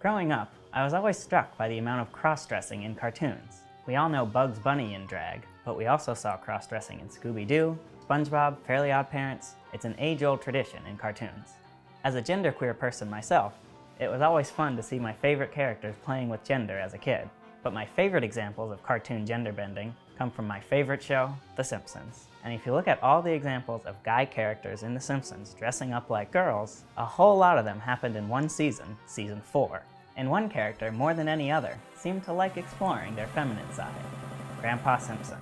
Growing up, I was always struck by the amount of cross-dressing in cartoons. We all know Bugs Bunny in drag, but we also saw cross-dressing in Scooby-Doo, SpongeBob, Fairly OddParents. It's an age-old tradition in cartoons. As a genderqueer person myself, it was always fun to see my favorite characters playing with gender as a kid. But my favorite examples of cartoon gender bending come from my favorite show, The Simpsons. And if you look at all the examples of guy characters in The Simpsons dressing up like girls, a whole lot of them happened in one season, season 4. And one character, more than any other, seemed to like exploring their feminine side, Grampa Simpson.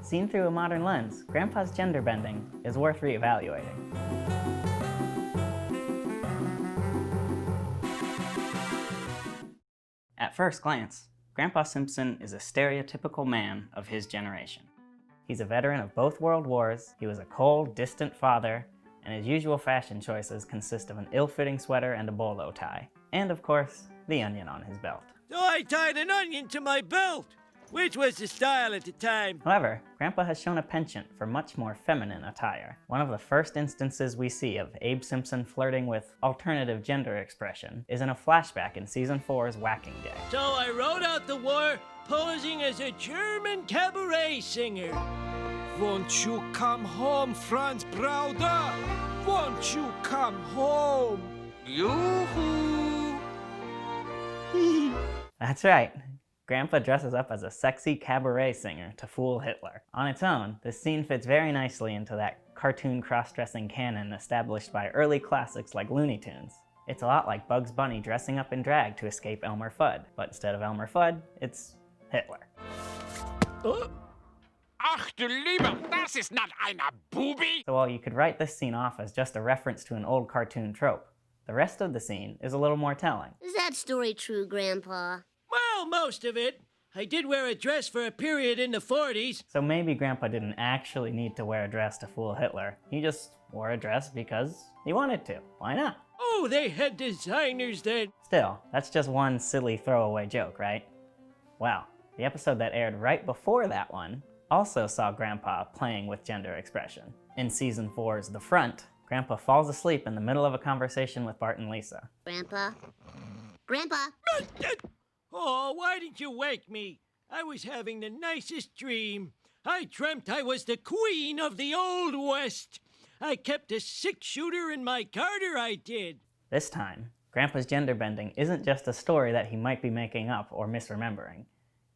Seen through a modern lens, Grandpa's gender bending is worth reevaluating. At first glance, Grampa Simpson is a stereotypical man of his generation. He's a veteran of both world wars, he was a cold, distant father, and his usual fashion choices consist of an ill-fitting sweater and a bolo tie. And of course, the onion on his belt. So I tied an onion to my belt, which was the style at the time. However, Grandpa has shown a penchant for much more feminine attire. One of the first instances we see of Abe Simpson flirting with alternative gender expression is in a flashback in season 4's Whacking Day. So I rode out the war posing as a German cabaret singer. Won't you come home, Franz Brauder? Won't you come home? Yoo-hoo! That's right. Grandpa dresses up as a sexy cabaret singer to fool Hitler. On its own, this scene fits very nicely into that cartoon cross-dressing canon established by early classics like Looney Tunes. It's a lot like Bugs Bunny dressing up in drag to escape Elmer Fudd, but instead of Elmer Fudd, it's Hitler. Ach du lieber, das ist not einer Bubi! So while you could write this scene off as just a reference to an old cartoon trope, the rest of the scene is a little more telling. Is that story true, Grandpa? Well, most of it. I did wear a dress for a period in the 40s. So maybe Grandpa didn't actually need to wear a dress to fool Hitler. He just wore a dress because he wanted to. Why not? Oh, they had designers then. Still, that's just one silly throwaway joke, right? Well, the episode that aired right before that one also saw Grandpa playing with gender expression. In season 4's The Front, Grandpa falls asleep in the middle of a conversation with Bart and Lisa. Grandpa? Grandpa? Oh, why didn't you wake me? I was having the nicest dream. I dreamt I was the queen of the Old West. I kept a 6-shooter in my garter, I did. This time, Grandpa's gender bending isn't just a story that he might be making up or misremembering.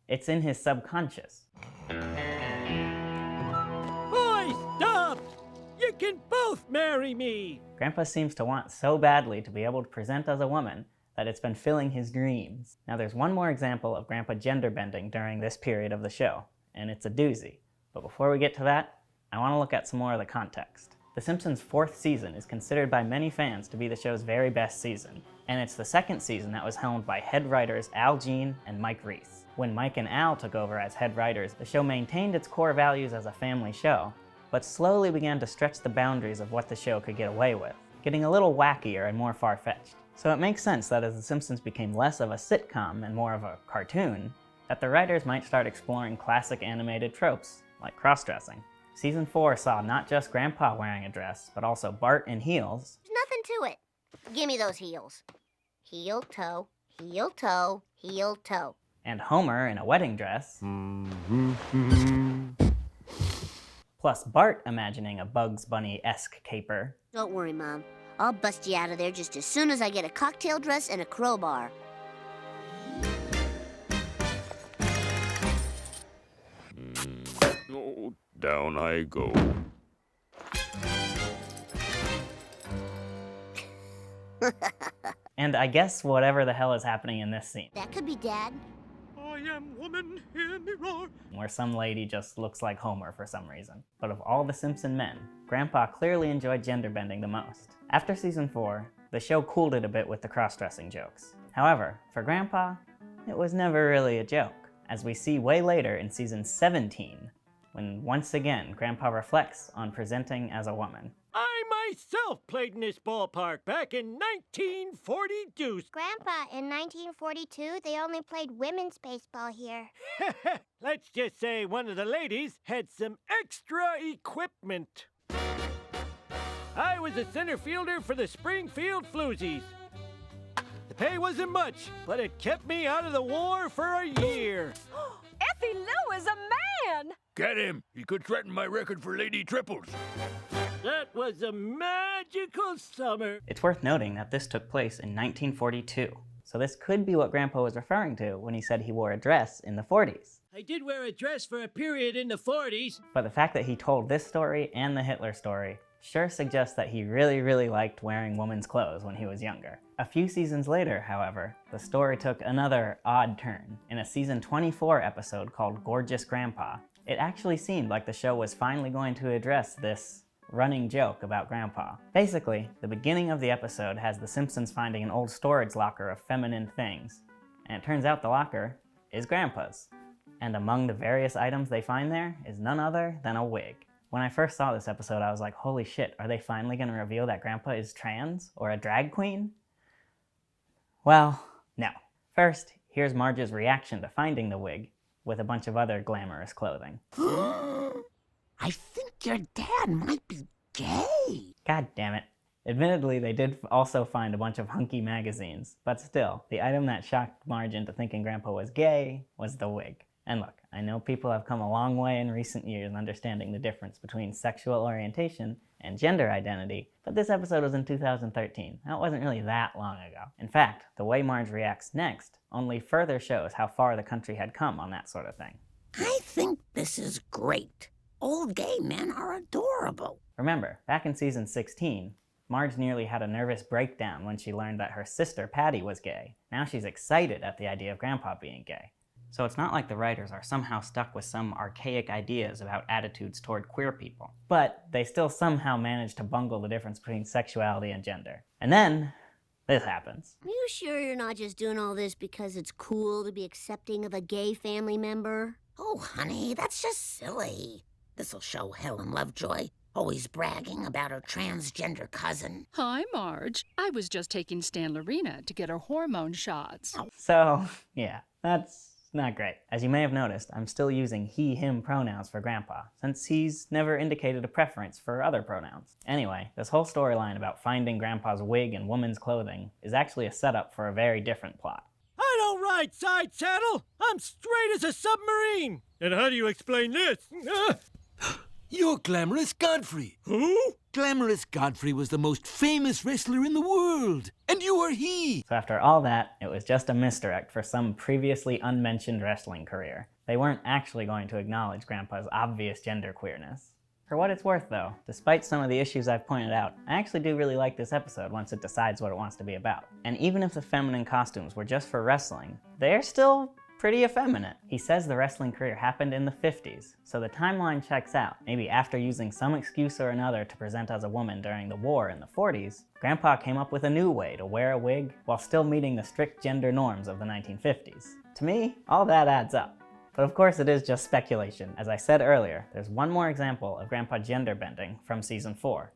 It's in his subconscious. Boy, stop! You can both marry me! Grandpa seems to want so badly to be able to present as a woman that it's been filling his dreams. Now there's one more example of Grandpa gender bending during this period of the show, and it's a doozy. But before we get to that, I want to look at some more of the context. The Simpsons' 4th season is considered by many fans to be the show's very best season, and it's the 2nd season that was helmed by head writers Al Jean and Mike Reiss. When Mike and Al took over as head writers, the show maintained its core values as a family show, but slowly began to stretch the boundaries of what the show could get away with, getting a little wackier and more far-fetched. So it makes sense that as The Simpsons became less of a sitcom and more of a cartoon, that the writers might start exploring classic animated tropes, like cross-dressing. Season 4 saw not just Grandpa wearing a dress, but also Bart in heels. There's nothing to it. Give me those heels. Heel, toe, heel, toe, heel, toe. And Homer in a wedding dress. Plus Bart imagining a Bugs Bunny-esque caper. Don't worry, Mom. I'll bust you out of there just as soon as I get a cocktail dress and a crowbar. Oh, down I go. And I guess whatever the hell is happening in this scene, That could be Dad. I am woman, hear me roar. where some lady just looks like Homer for some reason. But of all the Simpson men, Grandpa clearly enjoyed gender bending the most. After season 4, the show cooled it a bit with the cross-dressing jokes. However, for Grandpa, it was never really a joke, as we see way later in season 17, when once again Grandpa reflects on presenting as a woman. I myself played in this ballpark back in 1942. Grandpa, in 1942, they only played women's baseball here. Let's just say one of the ladies had some extra equipment. I was a center fielder for the Springfield Floozies. The pay wasn't much, but it kept me out of the war for a year. Effie Lou is a man! Get him. He could threaten my record for lady triples. That was a magical summer. It's worth noting that this took place in 1942, so this could be what Grandpa was referring to when he said he wore a dress in the 40s. I did wear a dress for a period in the 40s. But the fact that he told this story and the Hitler story sure suggests that he really liked wearing women's clothes when he was younger. A few seasons later, however, the story took another odd turn. In a season 24 episode called Gorgeous Grandpa, it actually seemed like the show was finally going to address this running joke about Grandpa. Basically, the beginning of the episode has the Simpsons finding an old storage locker of feminine things, and it turns out the locker is Grandpa's. And among the various items they find there is none other than a wig. When I first saw this episode, I was like, holy shit, are they finally gonna reveal that Grandpa is trans or a drag queen? Well, no. First, here's Marge's reaction to finding the wig with a bunch of other glamorous clothing. I think your dad might be gay. God damn it. Admittedly, they did also find a bunch of hunky magazines, but still, the item that shocked Marge into thinking Grandpa was gay was the wig. And look, I know people have come a long way in recent years understanding the difference between sexual orientation and gender identity, but this episode was in 2013. That wasn't really that long ago. In fact, the way Marge reacts next only further shows how far the country had come on that sort of thing. I think this is great. Old gay men are adorable. Remember, back in season 16, Marge nearly had a nervous breakdown when she learned that her sister Patty was gay. Now she's excited at the idea of Grandpa being gay. So it's not like the writers are somehow stuck with some archaic ideas about attitudes toward queer people. But they still somehow manage to bungle the difference between sexuality and gender. And then, this happens. Are you sure you're not just doing all this because it's cool to be accepting of a gay family member? Oh, honey, that's just silly. This'll show Helen Lovejoy, always bragging about her transgender cousin. Hi, Marge. I was just taking Stanlerina to get her hormone shots. So, yeah, that's not great. As you may have noticed, I'm still using he, him pronouns for Grandpa, since he's never indicated a preference for other pronouns. Anyway, this whole storyline about finding Grandpa's wig and woman's clothing is actually a setup for a very different plot. I don't ride side saddle. I'm straight as a submarine. And how do you explain this? You're Glamorous Godfrey. Who? Glamorous Godfrey was the most famous wrestler in the world, and you are he. So after all that, it was just a misdirect for some previously unmentioned wrestling career. They weren't actually going to acknowledge Grandpa's obvious gender queerness. For what it's worth though, despite some of the issues I've pointed out, I actually do really like this episode once it decides what it wants to be about. And even if the feminine costumes were just for wrestling, they're still pretty effeminate. He says the wrestling career happened in the 50s, so the timeline checks out. Maybe after using some excuse or another to present as a woman during the war in the 40s, Grandpa came up with a new way to wear a wig while still meeting the strict gender norms of the 1950s. To me, all that adds up. But of course it is just speculation. As I said earlier, there's one more example of Grandpa gender bending from season 4,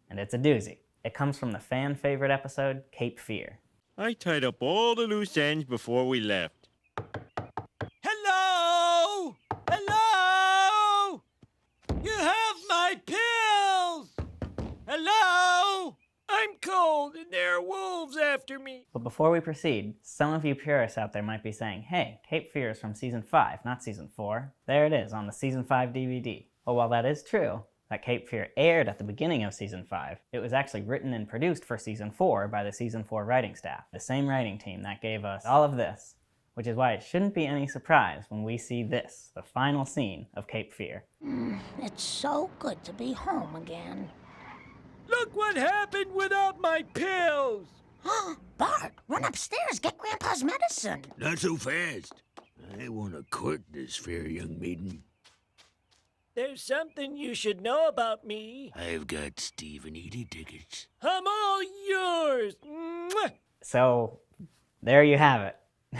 and it's a doozy. It comes from the fan favorite episode, Cape Feare. I tied up all the loose ends before we left. Hello? Hello? You have my pills! Hello? I'm cold and there are wolves after me. But before we proceed, some of you purists out there might be saying, hey, Cape Feare is from season 5, not season 4. There it is on the season 5 DVD. Well, while that is true, that Cape Feare aired at the beginning of season 5, it was actually written and produced for season 4 by the season 4 writing staff, the same writing team that gave us all of this, which is why it shouldn't be any surprise when we see this, the final scene of Cape Feare. It's so good to be home again. Look what happened without my pills! Bart, run upstairs, get Grandpa's medicine. Not so fast. I want to court this fair young maiden. There's something you should know about me. I've got Steve and Edie tickets. I'm all yours! Mwah! So, there you have it.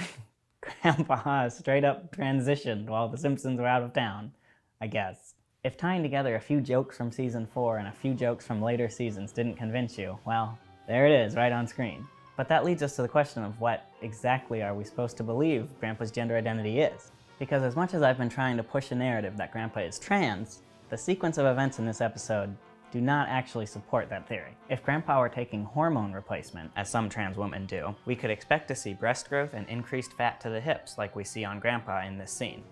Grandpa straight up transitioned while the Simpsons were out of town, I guess. If tying together a few jokes from season 4 and a few jokes from later seasons didn't convince you, well, there it is right on screen. But that leads us to the question of what exactly are we supposed to believe Grandpa's gender identity is? Because as much as I've been trying to push a narrative that Grandpa is trans, the sequence of events in this episode do not actually support that theory. If Grandpa were taking hormone replacement, as some trans women do, we could expect to see breast growth and increased fat to the hips like we see on Grandpa in this scene.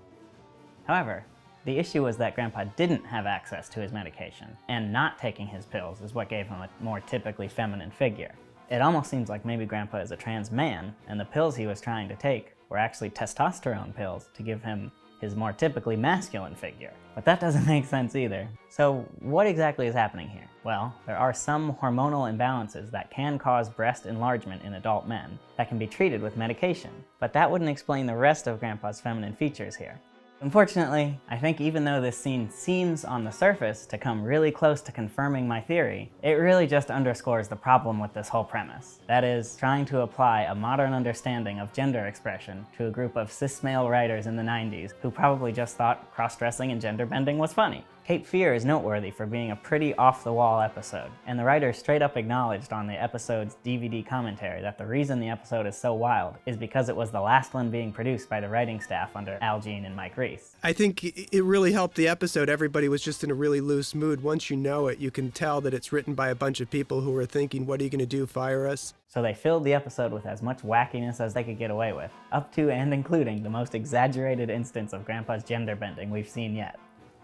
However, the issue was that Grandpa didn't have access to his medication, and not taking his pills is what gave him a more typically feminine figure. It almost seems like maybe Grandpa is a trans man, and the pills he was trying to take were actually testosterone pills to give him his more typically masculine figure. But that doesn't make sense either. So what exactly is happening here? Well, there are some hormonal imbalances that can cause breast enlargement in adult men that can be treated with medication, but that wouldn't explain the rest of Grandpa's feminine features here. Unfortunately, I think even though this scene seems on the surface to come really close to confirming my theory, it really just underscores the problem with this whole premise. That is, trying to apply a modern understanding of gender expression to a group of cis male writers in the 90s who probably just thought cross-dressing and gender bending was funny. Cape Fear is noteworthy for being a pretty off-the-wall episode, and the writers straight up acknowledged on the episode's DVD commentary that the reason the episode is so wild is because it was the last one being produced by the writing staff under Al Jean and Mike Reese. I think it really helped the episode. Everybody was just in a really loose mood. Once you know it, you can tell that it's written by a bunch of people who were thinking, what are you going to do, fire us? So they filled the episode with as much wackiness as they could get away with, up to and including the most exaggerated instance of Grandpa's gender bending we've seen yet.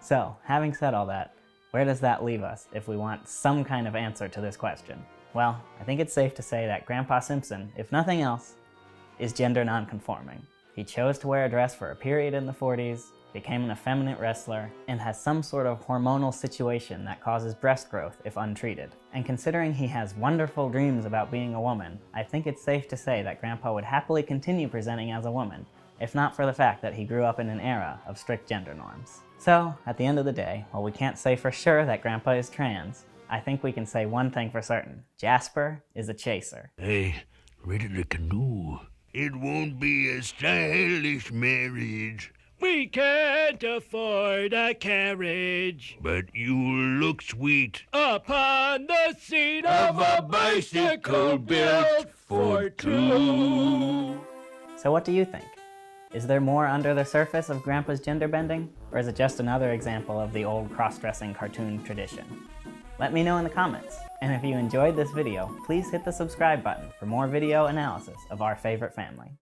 So, having said all that, where does that leave us if we want some kind of answer to this question? Well, I think it's safe to say that Grandpa Simpson, if nothing else, is gender non-conforming. He chose to wear a dress for a period in the 40s, became an effeminate wrestler, and has some sort of hormonal situation that causes breast growth if untreated. And considering he has wonderful dreams about being a woman, I think it's safe to say that Grandpa would happily continue presenting as a woman, if not for the fact that he grew up in an era of strict gender norms. So, at the end of the day, while we can't say for sure that Grandpa is trans, I think we can say one thing for certain. Jasper is a chaser. Hey, ready to canoe. It won't be a stylish marriage, We can't afford a carriage but you'll look sweet upon the seat of a bicycle built for two. So what do you think? Is there more under the surface of Grandpa's gender bending? Or is it just another example of the old cross-dressing cartoon tradition? Let me know in the comments. And if you enjoyed this video, please hit the subscribe button for more video analysis of our favorite family.